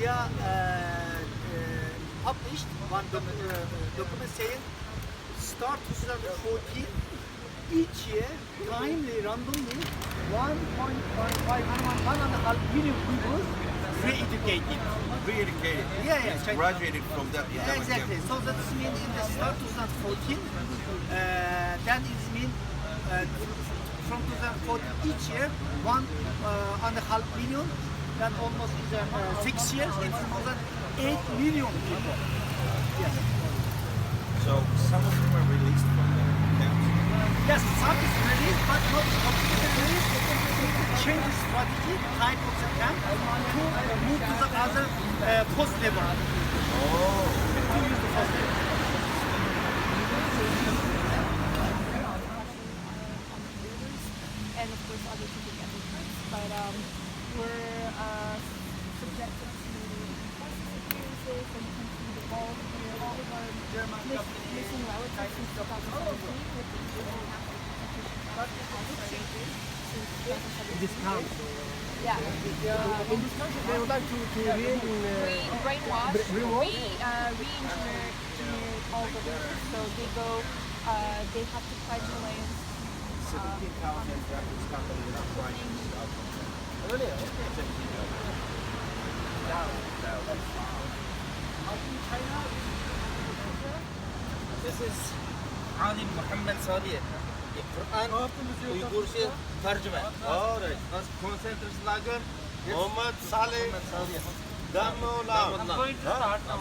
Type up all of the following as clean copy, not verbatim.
are published one document saying start 2014 each year timely randomly 1.5 million people re-educated. Re-educated. Yeah. Means graduated from that. Yeah, exactly. So that means in the start 2014, then it means from 2014 each year 1.5 million. Then almost is 6 years. It's more than 8 million people. Yes. So some of them are released from the camps. Yes, some is released, but not completely released. Change the strategy, type of the camp, to move to the other post level. Oh. To use the post level. And of course other people get hurt, but we're subjected to crisis experiences and continue to evolve here. All of our missing relatives since 2017 with the In this town. Yeah. In this country, they would like to Brainwash, re-engineer all the workers. So they go, they have to pledge allegiance. 17,000 Japanese companies are trying to stop. Really? This is Alim Muhammad Sadiq. ये Quran Uyghur से तर्जुमा है। Alright. बस concentration lager Muhammad Saleh Sadiq. Damolam. I'm going to start now.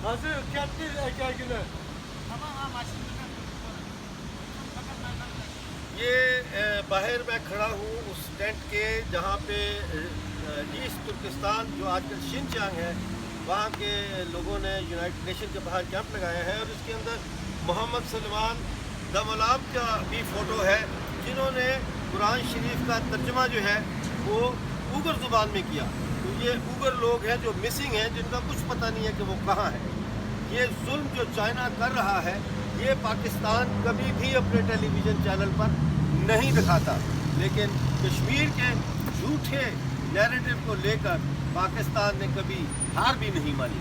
Hazır, kendi günü. ये बाहर मैं खड़ा हूँ उस टेंट के जहाँ पे ईस्ट तुर्किस्तान जो आजकल शिनचांग है वहाँ के लोगों ने यूनाइटेड नेशन के बाहर कैंप लगाया है और इसके अंदर मोहम्मद सलमान दमोलाम का भी फ़ोटो है जिन्होंने कुरान शरीफ का तर्जमा जो है वो उगर ज़ुबान में किया। तो ये उगर लोग हैं जो मिसिंग हैं जिनका कुछ पता नहीं है कि वो कहाँ है। ये जुल्म जो चाइना कर रहा है ये पाकिस्तान कभी भी अपने टेलीविज़न चैनल पर नहीं दिखाता, लेकिन कश्मीर के झूठे नैरेटिव को लेकर पाकिस्तान ने कभी हार भी नहीं मानी।